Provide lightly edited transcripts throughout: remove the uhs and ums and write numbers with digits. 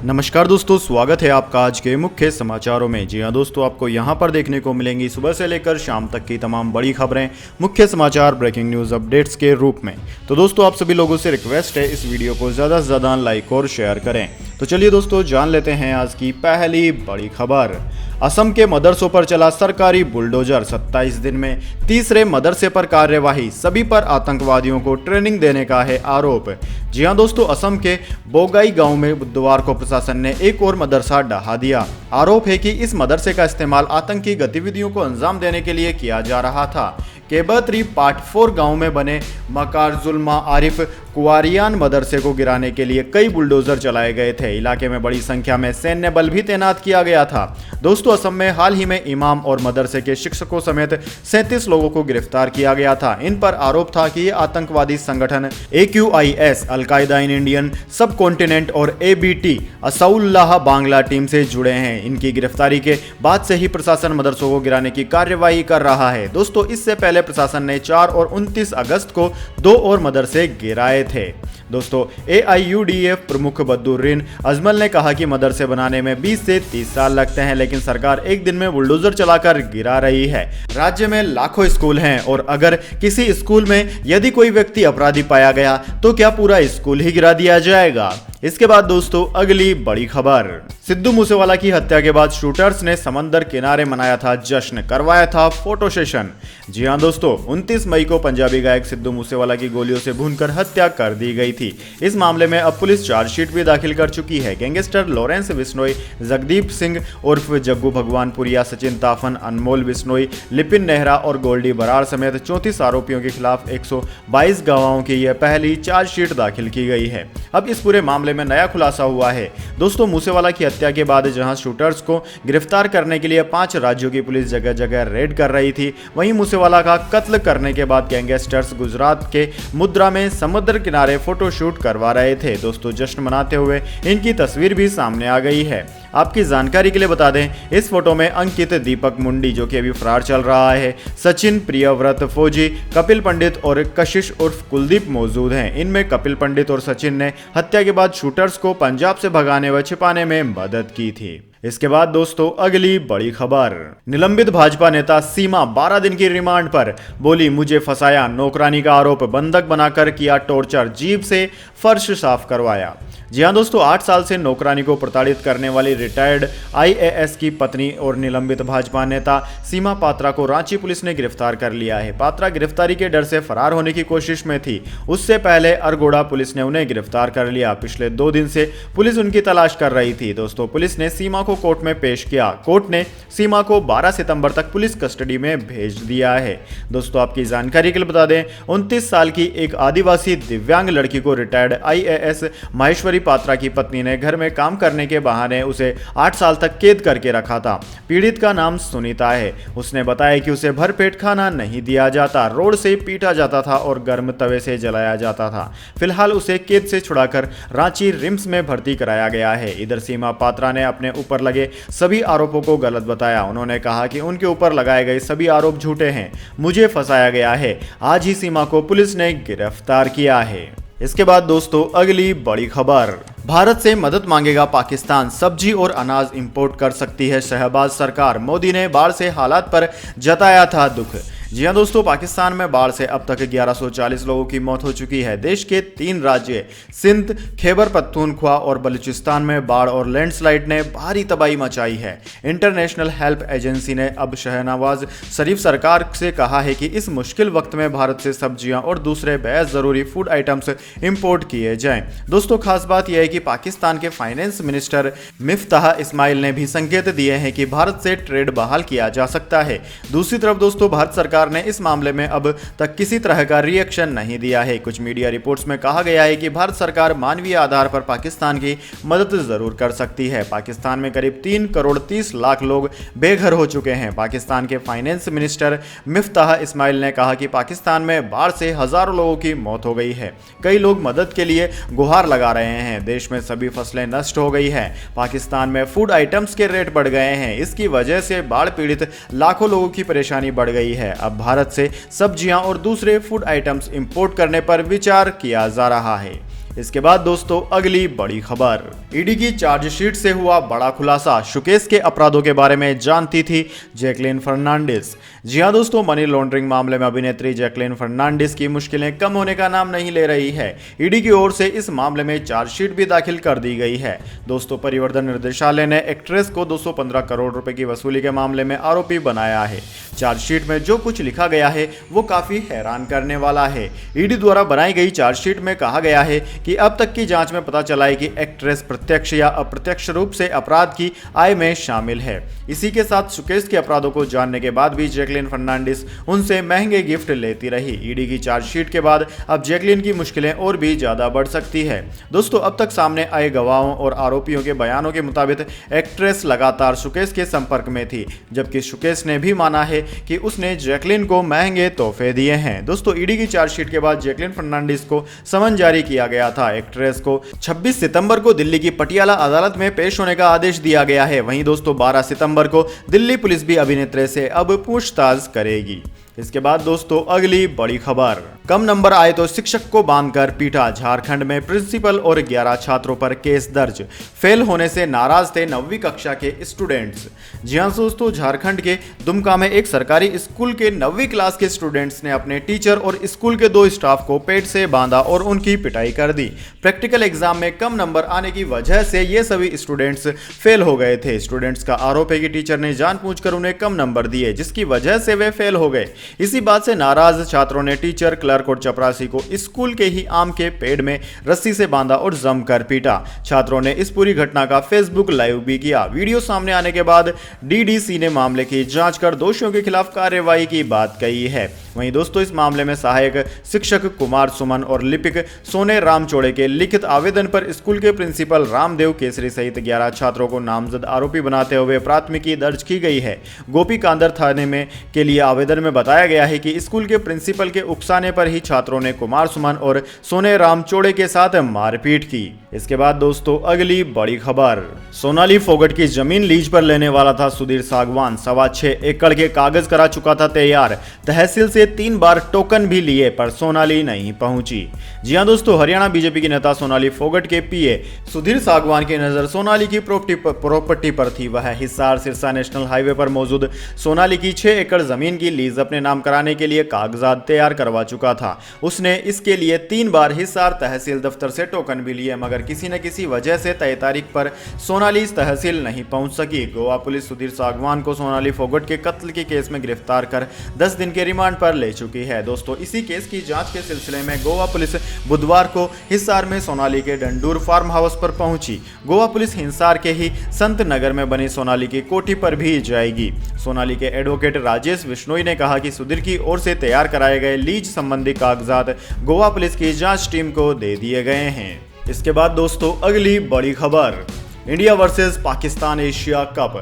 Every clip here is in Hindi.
नमस्कार दोस्तों, स्वागत है आपका आज के मुख्य समाचारों में। जी हां दोस्तों, आपको यहां पर देखने को मिलेंगी सुबह से लेकर शाम तक की तमाम बड़ी खबरें, मुख्य समाचार, ब्रेकिंग न्यूज़ अपडेट्स के रूप में। तो दोस्तों, आप सभी लोगों से रिक्वेस्ट है इस वीडियो को ज़्यादा से ज़्यादा लाइक और शेयर करें। तो चलिए दोस्तों, जान लेते हैं आज की पहली बड़ी खबर। असम के मदरसों पर चला सरकारी बुलडोजर, 27 दिन में तीसरे मदरसे पर कार्यवाही, सभी पर आतंकवादियों को ट्रेनिंग देने का है आरोप। जी हां दोस्तों, असम के बोगाई गांव में बुधवार को प्रशासन ने एक और मदरसा ढहा दिया। आरोप है कि इस मदरसे का इस्तेमाल आतंकी गतिविधियों को अंजाम देने के लिए किया जा रहा था। केबत्री पार्ट 4 गांव में बने मकारजुल्मा आरिफ कुआरियान मदरसे को गिराने के लिए कई बुलडोजर चलाए गए थे। इलाके में बड़ी संख्या में सैन्य बल भी तैनात किया गया था। दोस्तों, असम में हाल ही में इमाम और मदरसे के शिक्षकों समेत 37 लोगों को गिरफ्तार किया गया था। इन पर आरोप था कि ये आतंकवादी संगठन AQIS, अलकायदा इन इंडियन सब कॉन्टिनेंट और ABT, असउल्लाह बांग्ला टीम से जुड़े हैं। इनकी गिरफ्तारी के बाद से ही प्रशासन मदरसों को गिराने की कार्यवाही कर रहा है। दोस्तों, इससे पहले प्रशासन ने 4 और 29 अगस्त को 2 और मदरसे गिराए थे। दोस्तों, AIUDF प्रमुख बद्रुद्दीन अजमल ने कहा कि मदरसे बनाने में 20 से 30 साल लगते हैं, लेकिन सरकार एक दिन में बुलडोजर चलाकर गिरा रही है। राज्य में लाखों स्कूल हैं और अगर किसी स्कूल में यदि कोई व्यक्ति अपराधी पाया गया तो क्या पूरा स्कूल ही गिरा दिया जाएगा? इसके बाद दोस्तों, अगली बड़ी खबर। सिद्धू मूसेवाला की हत्या के बाद शूटर्स ने समंदर किनारे मनाया था जश्न, करवाया था फोटो सेशन। जी हां दोस्तों, 29 मई को पंजाबी गायक सिद्धू मूसेवाला की गोलियों से भूनकर हत्या कर दी गई थी। इस मामले में अब पुलिस चार्जशीट भी दाखिल कर चुकी है। गैंगस्टर लॉरेंस बिश्नोई, जगदीप सिंह उर्फ जग्गू भगवानपुरिया, सचिन ताफन, अनमोल बिश्नोई, लिपिन नेहरा और गोल्डी बराड़ समेत 34 आरोपियों के खिलाफ 122 गवाहों की यह पहली चार्जशीट दाखिल की गई है। अब इस पूरे मामले में नया खुलासा हुआ है। दोस्तों, मूसेवाला की हत्या के बाद जहां शूटर्स को गिरफ्तार करने के लिए 5 राज्यों की पुलिस जगह जगह रेड कर रही थी, वहीं मूसेवाला का कत्ल करने के बाद गैंगस्टर्स गुजरात के मुद्रा में समुद्र किनारे फोटोशूट करवा रहे थे। दोस्तों, जश्न मनाते हुए इनकी तस्वीर भी सामने आ गई है। आपकी जानकारी के लिए बता दें, इस फोटो में अंकित, दीपक मुंडी जो कि अभी फरार चल रहा है, सचिन, प्रियव्रत, फौजी, कपिल पंडित और कशिश उर्फ कुलदीप मौजूद हैं। इनमें कपिल पंडित और सचिन ने हत्या के बाद शूटर्स को पंजाब से भगाने व छिपाने में मदद की थी। इसके बाद दोस्तों, अगली बड़ी खबर। निलंबित भाजपा नेता सीमा 12 दिन की रिमांड पर, बोली मुझे फंसाया, नौकरानी का आरोप, बंधक बनाकर किया टॉर्चर, जीप से फर्श साफ करवाया। जी हां दोस्तों, 8 साल से नौकरानी को प्रताड़ित करने वाली रिटायर्ड IAS की पत्नी और निलंबित भाजपा नेता सीमा पात्रा को रांची पुलिस ने गिरफ्तार कर लिया है। पात्रा गिरफ्तारी के डर से फरार होने की कोशिश में थी। उससे पहले अरगोड़ा पुलिस ने उन्हें गिरफ्तार कर लिया। पिछले 2 दिन से पुलिस उनकी तलाश कर रही थी। दोस्तों, पुलिस ने सीमा को कोर्ट में पेश किया। कोर्ट ने सीमा को 12 सितंबर तक पुलिस कस्टडी में भेज दिया है। दोस्तों, आपकी जानकारी के लिए बता दें, 29 साल की एक आदिवासी दिव्यांग लड़की को रिटायर्ड IAS माहेश्वरी पात्रा की पत्नी ने घर में काम करने के बहाने उसे 8 साल तक कैद करके रखा था। पीड़ित का नाम सुनीता है। उसने बताया कि उसे भरपेट खाना नहीं दिया जाता, रोड से पीटा जाता था और गर्म तवे से जलाया जाता था। फिलहाल उसे कैद से छुड़ाकर रांची रिम्स में भर्ती कराया गया है। इधर सीमा पात्रा ने अपने ऊपर लगे सभी आरोपों को गलत बताया। उन्होंने कहा कि उनके ऊपर लगाए गए सभी आरोप झूठे हैं, मुझे फंसाया गया है। आज ही सीमा को पुलिस ने गिरफ्तार किया है। इसके बाद दोस्तों, अगली बड़ी खबर। भारत से मदद मांगेगा पाकिस्तान, सब्जी और अनाज इंपोर्ट कर सकती है शहबाज सरकार, मोदी ने बाढ़ से हालात पर जताया था दुख। जी हां दोस्तों, पाकिस्तान में बाढ़ से अब तक 1140 लोगों की मौत हो चुकी है। देश के 3 राज्य सिंध, खैबर पख्तूनख्वा और बलूचिस्तान में बाढ़ और लैंडस्लाइड ने भारी तबाही मचाई है। इंटरनेशनल हेल्प एजेंसी ने अब शहनवाज शरीफ सरकार से कहा है कि इस मुश्किल वक्त में भारत से सब्जियां और दूसरे बेहद ज़रूरी फूड आइटम्स इंपोर्ट किए जाएं। दोस्तों, खास बात यह है कि पाकिस्तान के फाइनेंस मिनिस्टर मिफ्ताह इस्माइल ने भी संकेत दिए हैं कि भारत से ट्रेड बहाल किया जा सकता है। दूसरी तरफ दोस्तों, भारत सरकार ने इस मामले में अब तक किसी तरह का रिएक्शन नहीं दिया है। कुछ मीडिया रिपोर्ट्स में कहा गया है कि भारत सरकार मानवीय आधार पर पाकिस्तान की मदद जरूर कर सकती है। पाकिस्तान में करीब 3 करोड़ 30 लाख लोग बेघर हो चुके हैं। पाकिस्तान के फाइनेंस मिनिस्टर मिफ्ताह इस्माइल ने कहा कि पाकिस्तान में बाढ़ से हजारों लोगों की मौत हो गई है। कई लोग मदद के लिए गुहार लगा रहे हैं। देश में सभी फसलें नष्ट हो गई हैं। पाकिस्तान में फूड आइटम्स के रेट बढ़ गए हैं। इसकी वजह से बाढ़ पीड़ित लाखों लोगों की परेशानी बढ़ गई है। अब भारत से सब्जियां और दूसरे फूड आइटम्स इंपोर्ट करने पर विचार किया जा रहा है। इसके बाद दोस्तों अगली बड़ी खबर, ईडी की चार्जशीट से हुआ बड़ा खुलासा, सुकेश के अपराधों के बारे में जानती थी जैकलीन फर्नांडिस। जी हां दोस्तों, मनी लॉन्ड्रिंग मामले में अभिनेत्री जैकलीन फर्नांडिस की मुश्किलें कम होने का नाम नहीं ले रही है। ईडी की ओर से इस मामले में चार्जशीट भी दाखिल कर दी गई है। दोस्तों, परिवर्तन निर्देशालय ने एक्ट्रेस को 215 करोड़ रुपए की वसूली के मामले में आरोपी बनाया है। चार्जशीट में जो कुछ लिखा गया है वो काफी हैरान करने वाला है। ईडी द्वारा बनाई गई चार्जशीट में कहा गया है कि अब तक की जांच में पता चला है कि एक्ट्रेस प्रत्यक्ष या अप्रत्यक्ष रूप से अपराध की आय में शामिल है। इसी के साथ सुकेश के अपराधों को जानने के बाद भी जैकलीन फर्नांडिस उनसे महंगे गिफ्ट लेती रही। ईडी की चार्जशीट के बाद अब जैकलीन की मुश्किलें और भी ज्यादा बढ़ सकती है। दोस्तों, अब तक सामने आए गवाहों और आरोपियों के बयानों के मुताबिक एक्ट्रेस लगातार सुकेश के संपर्क में थी, जबकि सुकेश ने भी माना है कि उसने जैकलीन को महंगे तोहफे दिए हैं। दोस्तों, ईडी की चार्जशीट के बाद जैकलीन फर्नांडिस को समन जारी किया गया था। एक्ट्रेस को 26 सितंबर को दिल्ली की पटियाला अदालत में पेश होने का आदेश दिया गया है। वहीं दोस्तों, 12 सितंबर को दिल्ली पुलिस भी अभिनेत्री से अब पूछताछ करेगी। इसके बाद दोस्तों अगली बड़ी खबर, कम नंबर आए तो शिक्षक को बांधकर पीटा, झारखंड में प्रिंसिपल और 11 छात्रों पर केस दर्ज। फेल होने से नाराज थे 9वीं कक्षा के स्टूडेंट्स। जी हां दोस्तों, झारखंड के दुमका में एक सरकारी स्कूल के 9वीं क्लास के स्टूडेंट्स ने अपने टीचर और स्कूल के 2 स्टाफ को पेट से बांधा और उनकी पिटाई कर दी। प्रैक्टिकल एग्जाम में कम नंबर आने की वजह से ये सभी स्टूडेंट्स फेल हो गए थे। स्टूडेंट्स का आरोप है कि टीचर ने जानबूझकर उन्हें कम नंबर दिए, जिसकी वजह से वे फेल हो गए। इसी बात से नाराज छात्रों ने टीचर, क्लर्क और चपरासी को स्कूल के ही आम के पेड़ में रस्सी से बांधा और जमकर पीटा। छात्रों ने इस पूरी घटना का फेसबुक लाइव भी किया। वीडियो सामने आने के बाद डीडीसी ने मामले की जांच कर दोषियों के खिलाफ कार्रवाई की बात कही है। वहीं दोस्तों, इस मामले में सहायक शिक्षक कुमार सुमन और लिपिक सोने रामचौड़े के लिखित आवेदन पर स्कूल के प्रिंसिपल रामदेव केसरी सहित 11 छात्रों को नामजद आरोपी बनाते हुए प्राथमिकी दर्ज की गई है। गोपी कांदर थाने में के लिए आवेदन में बताया गया है कि स्कूल के प्रिंसिपल के उकसाने पर ही छात्रों ने कुमार सुमन और सोने रामचौड़े के साथ मारपीट की। इसके बाद दोस्तों अगली बड़ी खबर, सोनाली फोगट की जमीन लीज पर लेने वाला था सुधीर सागवान, 6.25 एकड़ के कागज करा चुका था तैयार। तहसील से 3 बार टोकन भी लिए पर सोनाली नहीं पहुंची। जी हां दोस्तों, हरियाणा बीजेपी की नेता सोनाली फोगट के पीए सुधीर सागवान की नजर सोनाली की प्रॉपर्टी पर थी। वह हिसार सिरसा नेशनल हाईवे पर मौजूद सोनाली की 6 एकड़ जमीन की लीज अपने नाम कराने के लिए कागजात तैयार करवा चुका था। उसने इसके लिए 3 बार हिसार तहसील दफ्तर से टोकन भी लिए, मगर किसी न किसी वजह से तय तारीख पर सोनाली तहसील नहीं पहुंच सकी। गोवा पुलिस सुधीर सागवान को सोनाली फोगट के कत्ल के केस में गिरफ्तार कर 10 दिन के रिमांड पर ले चुकी है। दोस्तों, इसी केस की जांच के सिलसिले में गोवा पुलिस बुधवार को हिसार में सोनाली के डंडूर फार्म हाउस पर पहुंची। गोवा पुलिस हिसार के ही संत नगर में बनी सोनाली की कोठी पर भी जाएगी। सोनाली के एडवोकेट राजेश बिश्नोई ने कहा कि सुधीर की ओर से तैयार कराए गए लीज संबंधी कागजात गोवा पुलिस की जांच टीम को दे दिए गए हैं। इसके बाद दोस्तों अगली बड़ी खबर, India versus Pakistan Asia cup,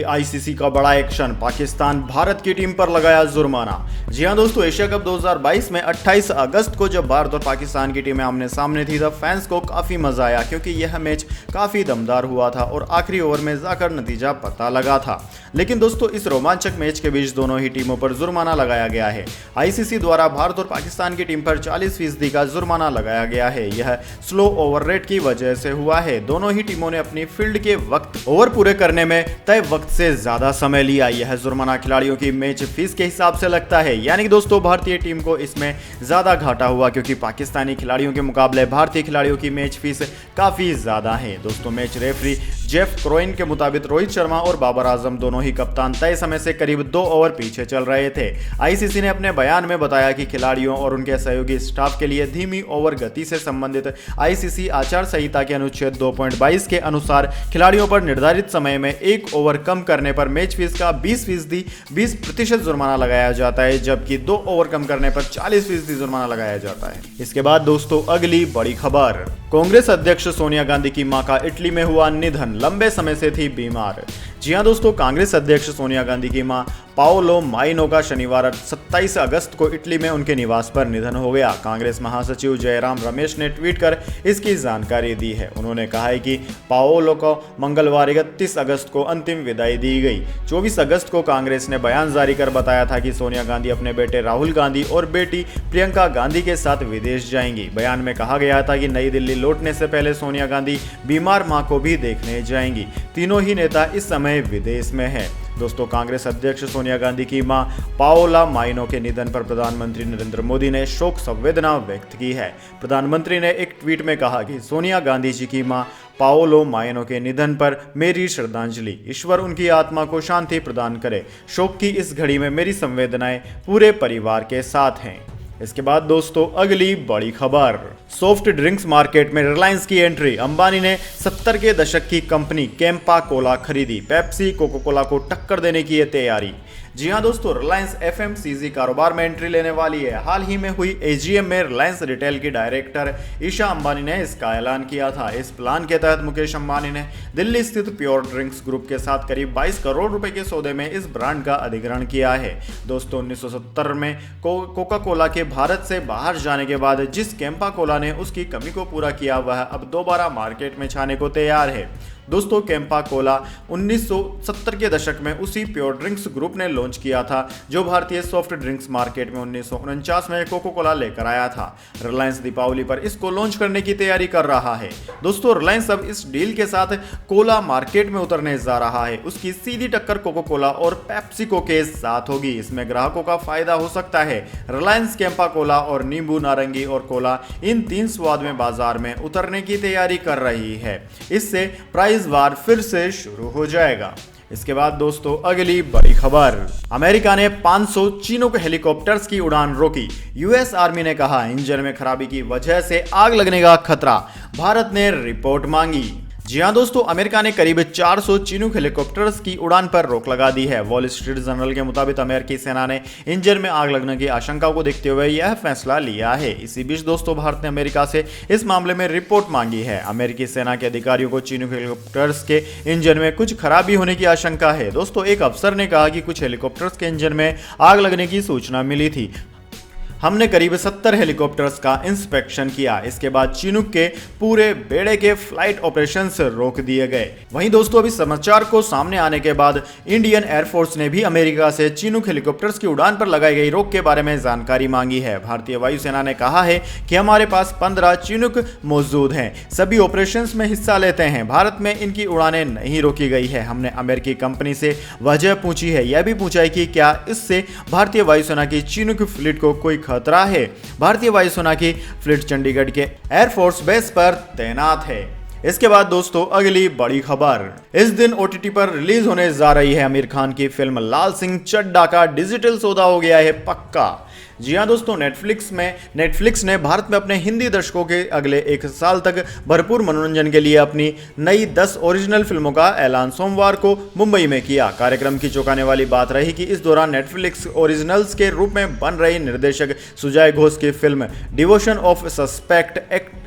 ICC का बड़ा एक्शन, पाकिस्तान भारत की टीम पर लगाया जुर्माना। जी हां दोस्तों, एशिया कप 2022 में 28 अगस्त को जब भारत और पाकिस्तान की टीमें आमने सामने थी तब फैंस को काफ़ी मजा आया, क्योंकि यह मैच काफ़ी दमदार हुआ था और आखिरी ओवर में जाकर नतीजा पता लगा था। लेकिन दोस्तों, इस रोमांचक मैच के बीच दोनों ही टीमों पर जुर्माना लगाया गया है। आईसीसी द्वारा भारत और पाकिस्तान की टीम पर 40% का जुर्माना लगाया गया है। यह स्लो ओवर रेट की वजह से हुआ है। दोनों ही टीमों ने अपनी फील्ड के वक्त ओवर पूरे करने में तय वक्त से ज्यादा समय लिया। यह जुर्माना खिलाड़ियों की मैच फीस के हिसाब से लगता है, यानी कि दोस्तों भारतीय टीम को इसमें ज्यादा घाटा हुआ, क्योंकि पाकिस्तानी खिलाड़ियों के मुकाबले भारतीय खिलाड़ियों की मैच फीस काफी ज्यादा है। दोस्तों, मैच रेफरी जेफ क्रोइन के मुताबिक रोहित शर्मा और बाबर आजम दोनों ही कप्तान तय समय से करीब 2 ओवर पीछे चल रहे थे। आईसीसी ने अपने बयान में बताया कि खिलाड़ियों और उनके सहयोगी स्टाफ के लिए धीमी ओवर गति से संबंधित आईसीसी आचार संहिता के अनुच्छेद 2.22 के अनुसार खिलाड़ियों पर निर्धारित समय में 1 ओवर कम करने पर मैच फीस का 20% जुर्माना लगाया जाता है, जबकि 2 ओवर कम करने पर 40% जुर्माना लगाया जाता है। इसके बाद दोस्तों अगली बड़ी खबर, कांग्रेस अध्यक्ष सोनिया गांधी की मां का इटली में हुआ निधन, लंबे समय से थी बीमार। जी हां दोस्तों, कांग्रेस अध्यक्ष सोनिया गांधी की मां पाओलो माइनो का शनिवार 27 अगस्त को इटली में उनके निवास पर निधन हो गया। कांग्रेस महासचिव जयराम रमेश ने ट्वीट कर इसकी जानकारी दी है। उन्होंने कहा है कि पाओलो को मंगलवार 31 अगस्त को अंतिम विदाई दी गई। 24 अगस्त को कांग्रेस ने बयान जारी कर बताया था कि सोनिया गांधी अपने बेटे राहुल गांधी और बेटी प्रियंका गांधी के साथ विदेश जाएंगी। बयान में कहा गया था कि नई दिल्ली लौटने से पहले सोनिया गांधी बीमार मां को भी देखने जाएंगी। तीनों ही नेता इस समय विदेश में हैं। दोस्तों, कांग्रेस अध्यक्ष सोनिया गांधी की मां पाओला माइनो के निधन पर प्रधानमंत्री नरेंद्र मोदी ने शोक संवेदना व्यक्त की है। प्रधानमंत्री ने एक ट्वीट में कहा कि सोनिया गांधी जी की मां पाओलो माइनो के निधन पर मेरी श्रद्धांजलि। ईश्वर उनकी आत्मा को शांति प्रदान करे। शोक की इस घड़ी में मेरी संवेदनाएं पूरे परिवार के साथ हैं। इसके बाद दोस्तों, अगली बड़ी खबर, सॉफ्ट ड्रिंक्स मार्केट में रिलायंस की एंट्री। अंबानी ने 70 के दशक की कंपनी कैंपा कोला खरीदी। पेप्सी कोका कोला को टक्कर देने की है तैयारी। जी हां दोस्तों, रिलायंस एफएमसीजी कारोबार में एंट्री लेने वाली है। हाल ही में हुई एजीएम में रिलायंस रिटेल की डायरेक्टर ईशा अंबानी ने इसका ऐलान किया था। इस प्लान के तहत मुकेश अंबानी ने दिल्ली स्थित प्योर ड्रिंक्स ग्रुप के साथ करीब 22 करोड़ रुपए के सौदे में इस ब्रांड का अधिग्रहण किया है। दोस्तों, 1970 में कोका कोला के भारत से बाहर जाने के बाद जिस कैंपा कोला ने उसकी कमी को पूरा किया, वह अब दोबारा मार्केट में छाने को तैयार है। दोस्तों, कैंपा कोला 1970 के दशक में उसी प्योर ड्रिंक्स ग्रुप ने लॉन्च किया था जो भारतीय सॉफ्ट ड्रिंक्स मार्केट में 1949 में कोका कोला लेकर आया था। रिलायंस दीपावली पर इसको लॉन्च करने की तैयारी कर रहा है। दोस्तों, रिलायंस अब इस डील के साथ कोला मार्केट में उतरने जा रहा है। उसकी सीधी टक्कर कोका कोला और पेप्सिको के साथ होगी। इसमें ग्राहकों का फायदा हो सकता है। रिलायंस कैंपा कोला और नींबू नारंगी और कोला, इन 3 स्वाद में बाजार में उतरने की तैयारी कर रही है। इससे प्राइस वार फिर से शुरू हो जाएगा। इसके बाद दोस्तों, अगली बड़ी खबर, अमेरिका ने 500 चीनूक हेलीकॉप्टर्स की उड़ान रोकी। यूएस आर्मी ने कहा इंजन में खराबी की वजह से आग लगने का खतरा। भारत ने रिपोर्ट मांगी। जी हां दोस्तों, अमेरिका ने करीब 400 चीनूक हेलीकॉप्टर्स की उड़ान पर रोक लगा दी है। वॉल स्ट्रीट जर्नल के मुताबिक अमेरिकी सेना ने इंजन में आग लगने की आशंका को देखते हुए यह फैसला लिया है। इसी बीच दोस्तों, भारत ने अमेरिका से इस मामले में रिपोर्ट मांगी है। अमेरिकी सेना के अधिकारियों को चीनूक हेलीकॉप्टर्स के इंजन में कुछ खराबी होने की आशंका है। दोस्तों, एक अफसर ने कहा कि कुछ हेलीकॉप्टर्स के इंजन में आग लगने की सूचना मिली थी। हमने करीब 70 हेलीकॉप्टर्स का इंस्पेक्शन किया। इसके बाद चीनूक के पूरे बेड़े के फ्लाइट ऑपरेशंस रोक दिए गए। वहीं दोस्तों, अभी समाचार को सामने आने के बाद इंडियन एयरफोर्स ने भी अमेरिका से चीनूक हेलीकॉप्टर्स की उड़ान पर लगाई गई रोक के बारे में जानकारी मांगी है। भारतीय वायुसेना ने कहा है कि हमारे पास 15 चीनूक मौजूद हैं। सभी ऑपरेशंस में हिस्सा लेते हैं। भारत में इनकी उड़ानें नहीं रोकी गई है। हमने अमेरिकी कंपनी से वजह पूछी है। यह भी पूछा है कि क्या इससे भारतीय वायुसेना की चीनूक फ्लीट को कोई खतरा है। भारतीय वायुसेना की फ्लीट चंडीगढ़ के एयरफोर्स बेस पर तैनात है। इसके बाद दोस्तों, अगली बड़ी खबर, इस दिन ओटीटी पर रिलीज होने जा रही है आमिर खान की फिल्म लाल सिंह चड्ढा का डिजिटल सौदा हो गया है पक्का। जी हां दोस्तों, नेटफ्लिक्स ने भारत में अपने हिंदी दर्शकों के अगले 1 साल तक भरपूर मनोरंजन के लिए अपनी नई 10 ओरिजिनल फिल्मों का ऐलान सोमवार को मुंबई में किया। कार्यक्रम की चौंकाने वाली बात रही कि इस दौरान नेटफ्लिक्स ओरिजिनल्स के रूप में बन रही निर्देशक सुजय घोष की film devotion of suspect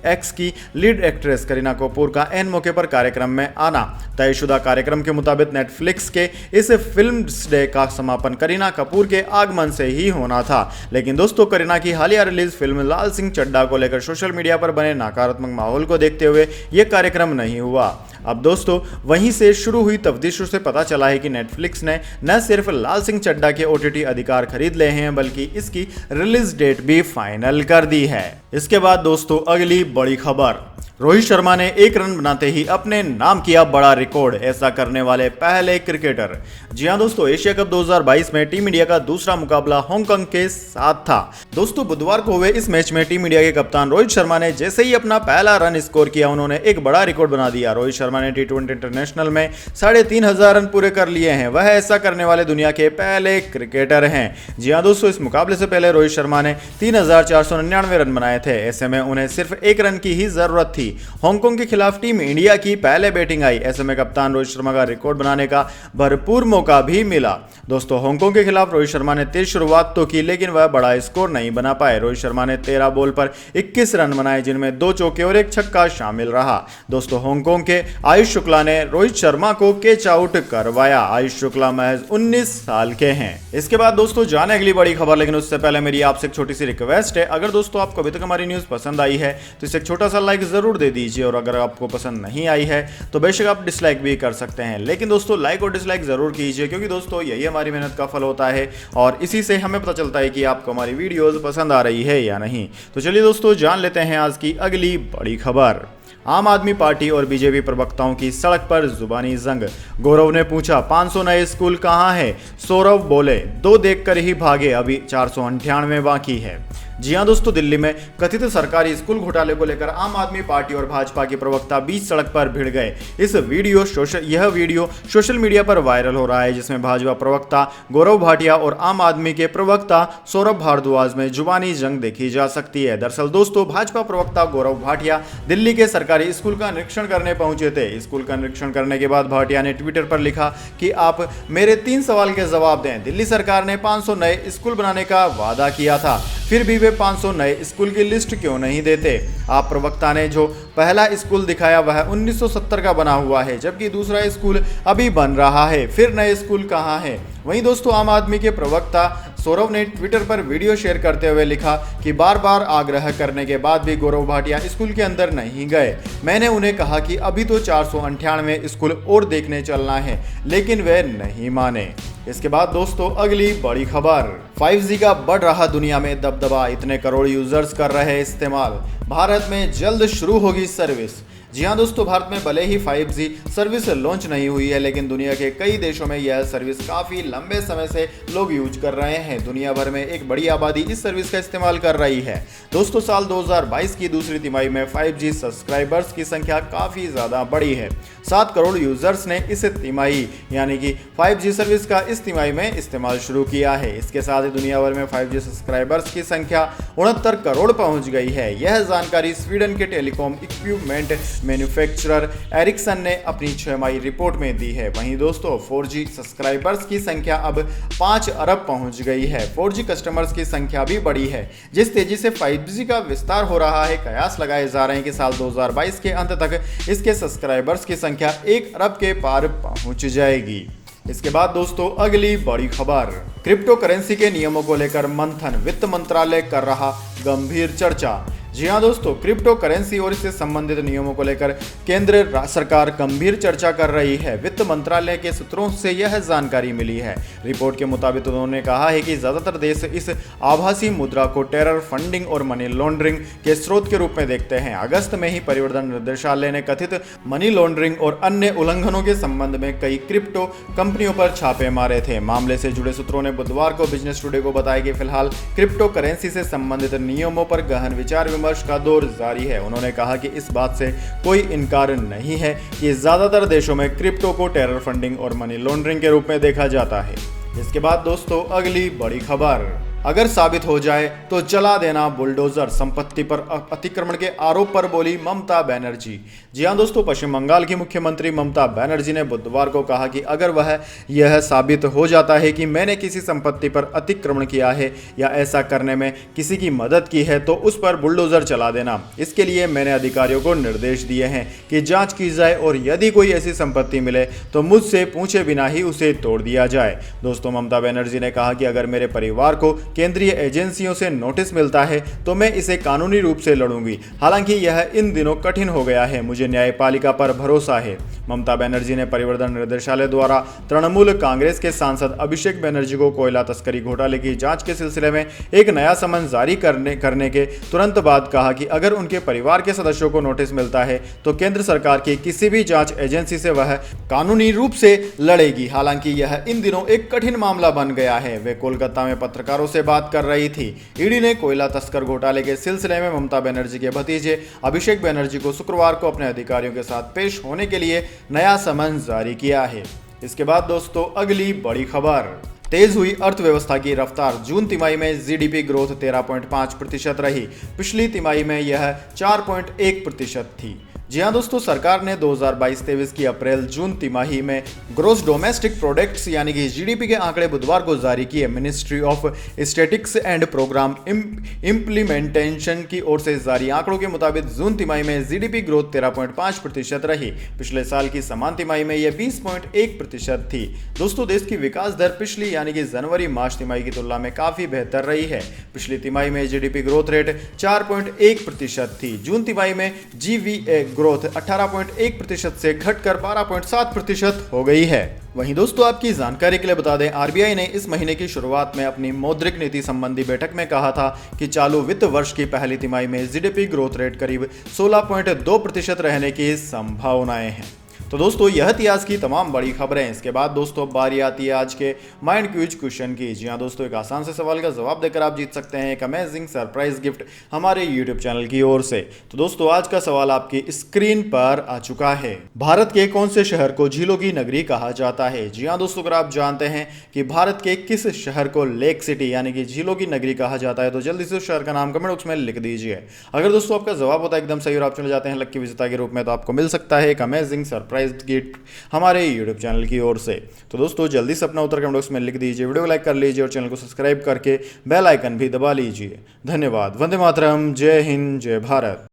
x की लीड एक्ट्रेस करीना कपूर का एन मौके पर कार्यक्रम में आना। तयशुदा कार्यक्रम के मुताबिक नेटफ्लिक्स के इस फिल्म डे का समापन करीना कपूर के आगमन से ही होना था। लेकिन दोस्तों, करीना की हालिया रिलीज फिल्म लाल सिंह चड्ढा को लेकर सोशल मीडिया पर बने नकारात्मक माहौल को देखते हुए यह कार्यक्रम नहीं हुआ। अब दोस्तों, वहीं से शुरू हुई तफ्तीशों से पता चला है कि नेटफ्लिक्स ने न सिर्फ लाल सिंह चड्ढा के ओटीटी अधिकार खरीद लिए हैं, बल्कि इसकी रिलीज डेट भी फाइनल कर दी है। इसके बाद दोस्तों, अगली बड़ी खबर, रोहित शर्मा ने 1 रन बनाते ही अपने नाम किया बड़ा रिकॉर्ड। ऐसा करने वाले पहले क्रिकेटर। जी हां दोस्तों, एशिया कप 2022 में टीम इंडिया का दूसरा मुकाबला हांगकांग के साथ था। दोस्तों, बुधवार को हुए इस मैच में टीम इंडिया के कप्तान रोहित शर्मा ने जैसे ही अपना पहला रन स्कोर किया, उन्होंने एक बड़ा रिकॉर्ड बना दिया। रोहित शर्मा ने T20 इंटरनेशनल में 3,500 रन पूरे कर लिए हैं। वह ऐसा करने वाले दुनिया के पहले क्रिकेटर हैं। जी हां दोस्तों, इस मुकाबले से पहले रोहित शर्मा ने 3,499 रन बनाए थे। ऐसे में उन्हें सिर्फ 1 रन की ही जरूरत थी। हांगकांग के खिलाफ टीम इंडिया की पहले बैटिंग आई, ऐसे में कप्तान रोहित शर्मा का रिकॉर्ड बनाने का भरपूर मौका भी मिला। दोस्तों हांगकांग के खिलाफ रोहित शर्मा ने तेज शुरुआत तो की, लेकिन वह बड़ा स्कोर नहीं बना पाए। रोहित शर्मा ने 13 बॉल पर 21 रन बनाए, जिनमें 2 चौके और 1 छक्का शामिल रहा। दोस्तों हांगकांग के आयुष शुक्ला ने रोहित शर्मा को कैच आउट करवाया। आयुष शुक्ला महज 19 साल के हैं। इसके बाद दोस्तों जाने अगली बड़ी खबर, लेकिन उससे पहले मेरी आपसे एक छोटी सी रिक्वेस्ट है, अगर दोस्तों आपको अभी तक हमारी न्यूज पसंद आई है तो इसे एक छोटा सा लाइक जरूर दे दीजिए, और अगर आपको पसंद नहीं आई है तो बेशक आप डिसलाइक भी कर सकते हैं, लेकिन दोस्तों लाइक और डिसलाइक जरूर कीजिए, क्योंकि दोस्तों यही हमारी मेहनत का फल होता है और इसी से हमें पता चलता है कि आपको हमारी वीडियोस पसंद आ रही है या नहीं। तो चलिए दोस्तों जान लेते हैं आज की अगली बड़ी खबर। आम आदमी पार्टी और बीजेपी प्रवक्ताओं की सड़क पर जुबानी जंग। गौरव ने पूछा 500 नए स्कूल कहां है? सौरभ बोले 2 देखकर ही भागे, अभी 498 बाकी है। जी हां दोस्तों, दिल्ली में कथित सरकारी स्कूल घोटाले को लेकर आम आदमी पार्टी और भाजपा के प्रवक्ता बीच सड़क पर भिड़ गए। यह वीडियो सोशल मीडिया पर वायरल हो रहा है, जिसमें भाजपा प्रवक्ता गौरव भाटिया और आम आदमी के प्रवक्ता सौरभ भारद्वाज में जुबानी जंग देखी जा सकती है। दरअसल दोस्तों भाजपा प्रवक्ता गौरव भाटिया दिल्ली के सरकारी स्कूल का निरीक्षण करने पहुंचे थे। स्कूल का निरीक्षण करने के बाद भाटिया ने ट्विटर पर लिखा कि आप मेरे 3 सवाल के जवाब दें। दिल्ली सरकार ने 500 नए स्कूल बनाने का वादा किया था, फिर भी वे 500 नए स्कूल की लिस्ट क्यों नहीं देते? आप प्रवक्ता ने जो पहला स्कूल दिखाया वह 1970 का बना हुआ है, जबकि दूसरा स्कूल अभी बन रहा है, फिर नए स्कूल कहां है? वहीं दोस्तों आम आदमी के प्रवक्ता सौरभ ने ट्विटर पर वीडियो शेयर करते हुए लिखा कि बार बार आग्रह करने के बाद भी गौरव भाटिया स्कूल के अंदर नहीं गए। मैंने उन्हें कहा कि अभी तो 498 स्कूल और देखने चलना है, लेकिन वे नहीं माने। इसके बाद दोस्तों अगली बड़ी खबर, 5G का बढ़ रहा दुनिया में दबदबा, इतने करोड़ यूजर्स कर रहे इस्तेमाल, भारत में जल्द शुरू होगी सर्विस। जी हां दोस्तों, भारत में भले ही 5G सर्विस लॉन्च नहीं हुई है, लेकिन दुनिया के कई देशों में यह सर्विस काफ़ी लंबे समय से लोग यूज कर रहे हैं। दुनिया भर में एक बड़ी आबादी इस सर्विस का इस्तेमाल कर रही है। दोस्तों साल 2022 की दूसरी तिमाही में 5G सब्सक्राइबर्स की संख्या काफ़ी ज़्यादा बढ़ी है। 7 करोड़ यूजर्स ने इस तिमाही यानी कि 5G सर्विस का इस तिमाही में इस्तेमाल शुरू किया है। इसके साथ ही दुनिया भर में 5G सब्सक्राइबर्स की संख्या 69 करोड़ पहुंच गई है। यह जानकारी स्वीडन के टेलीकॉम इक्विपमेंट मैन्युफैक्चरर एरिक्सन ने अपनी 6 रिपोर्ट में दी है। वहीं दोस्तों 4G सब्सक्राइबर्स की संख्या अब 5 अरब पहुंच गई है। 4G कस्टमर्स की संख्या भी बढ़ी है। जिस तेजी से 5G का विस्तार हो रहा है, कयास लगाए जा रहे हैं कि साल 2022 के अंत तक इसके सब्सक्राइबर्स की संख्या 1 अरब के पार पहुंच जाएगी। इसके बाद दोस्तों अगली बड़ी खबर, क्रिप्टो करेंसी के नियमों को लेकर मंथन, वित्त मंत्रालय कर रहा गंभीर चर्चा। जी हाँ दोस्तों, क्रिप्टो करेंसी और इससे संबंधित नियमों को लेकर केंद्र सरकार गंभीर चर्चा कर रही है। वित्त मंत्रालय के सूत्रों से यह जानकारी मिली है। रिपोर्ट के मुताबिक उन्होंने कहा है कि ज्यादातर देश इस आभासी मुद्रा को टेरर फंडिंग और मनी लॉन्ड्रिंग के स्रोत के रूप में देखते हैं। अगस्त में ही परिवर्तन निदेशालय ने कथित मनी लॉन्ड्रिंग और अन्य उल्लंघनों के संबंध में कई क्रिप्टो कंपनियों पर छापे मारे थे। मामले से जुड़े सूत्रों ने बुधवार को बिजनेस टुडे को बताया कि फिलहाल क्रिप्टो करेंसी से संबंधित नियमों पर गहन विचार विमर्श का दौर जारी है। उन्होंने कहा कि इस बात से कोई इनकार नहीं है कि ज्यादातर देशों में क्रिप्टो को टेरर फंडिंग और मनी लॉन्ड्रिंग के रूप में देखा जाता है। इसके बाद दोस्तों अगली बड़ी खबर, अगर साबित हो जाए तो जला देना बुलडोजर, संपत्ति पर अतिक्रमण के आरोप पर बोली ममता बनर्जी। जी हां दोस्तों, पश्चिम बंगाल की मुख्यमंत्री ममता बनर्जी ने बुधवार को कहा कि अगर वह यह साबित हो जाता है कि मैंने किसी संपत्ति पर अतिक्रमण किया है या ऐसा करने में किसी की मदद की है तो उस पर बुलडोजर चला देना। इसके लिए मैंने अधिकारियों को निर्देश दिए हैं कि जाँच की जाए और यदि कोई ऐसी संपत्ति मिले तो मुझसे पूछे बिना ही उसे तोड़ दिया जाए। दोस्तों ममता बनर्जी ने कहा कि अगर मेरे परिवार को केंद्रीय एजेंसियों से नोटिस मिलता है तो मैं इसे कानूनी रूप से लड़ूंगी। हालांकि यह इन दिनों कठिन हो गया है, मुझे न्यायपालिका पर भरोसा है। ममता बनर्जी ने परिवर्तन निदेशालय द्वारा तृणमूल कांग्रेस के सांसद अभिषेक बनर्जी को कोयला तस्करी घोटाले की जांच के सिलसिले में एक नया समन जारी करने के तुरंत बाद कहा कि अगर उनके परिवार के सदस्यों को नोटिस मिलता है तो केंद्र सरकार की किसी भी जांच एजेंसी से वह कानूनी रूप से लड़ेगी। हालांकि यह इन दिनों एक कठिन मामला बन गया है। वे कोलकाता में पत्रकारों से बात कर रही थी। ईडी ने कोयला तस्कर घोटाले के सिलसिले में ममता बनर्जी के भतीजे अभिषेक बनर्जी को शुक्रवार को अपने अधिकारियों के साथ पेश होने के लिए नया समन जारी किया है। इसके बाद दोस्तों अगली बड़ी खबर, तेज हुई अर्थव्यवस्था की रफ्तार। जून तिमाही में जीडीपी ग्रोथ 13.5% रही। पिछली तिमाही में यह 4.1% थी। जी हाँ दोस्तों, सरकार ने 2022-23 की अप्रैल जून तिमाही में ग्रोस डोमेस्टिक प्रोडक्ट्स यानी कि जीडीपी के आंकड़े बुधवार को जारी किए। Ministry of statistics and programme implementation की ओर से जारी आंकड़ों के मुताबिक जून तिमाही में जीडीपी ग्रोथ 13.5% रही। पिछले साल की समान तिमाही में यह 20.1% थी। दोस्तों, देश की विकास दर पिछली यानी कि जनवरी मार्च तिमाही की तुलना में काफी बेहतर रही है। पिछली तिमाही में जीडीपी ग्रोथ रेट 4.1% थी। जून तिमाही में जीवीए ग्रोथ 18.1% से घटकर 12.7% हो गई है। वहीं दोस्तों, आपकी जानकारी के लिए बता दें, आरबीआई ने इस महीने की शुरुआत में अपनी मौद्रिक नीति संबंधी बैठक में कहा था कि चालू वित्त वर्ष की पहली तिमाही में जीडीपी ग्रोथ रेट करीब 16.2% रहने की संभावनाएं हैं। तो दोस्तों, यह थी आज की तमाम बड़ी खबरें। इसके बाद दोस्तों बारी आती है आज के माइंड क्विज क्वेश्चन की। जी हाँ दोस्तों, एक आसान से सवाल का जवाब देकर आप जीत सकते हैं एक अमेजिंग सरप्राइज गिफ्ट हमारे यूट्यूब चैनल की ओर से। तो दोस्तों, आज का सवाल आपकी स्क्रीन पर आ चुका है। भारत के कौन से शहर को झीलों की नगरी कहा जाता है? जी हाँ दोस्तों, अगर आप जानते हैं कि भारत के किस शहर को लेक सिटी यानी कि झीलों की नगरी कहा जाता है तो जल्दी से उस शहर का नाम कमेंट बॉक्स में लिख दीजिए। अगर दोस्तों आपका जवाब होता है एकदम सही और आप चले जाते हैं लकी विजेता के रूप में, तो आपको मिल सकता है एक अमेजिंग सरप्राइज गिफ्ट हमारे यूट्यूब चैनल की ओर से। तो दोस्तों, जल्दी से अपना उत्तर कमेंट बॉक्स में लिख दीजिए, वीडियो को लाइक कर लीजिए और चैनल को सब्सक्राइब करके बेल आइकन भी दबा लीजिए। धन्यवाद। वंदे मातरम। जय हिंद, जय भारत।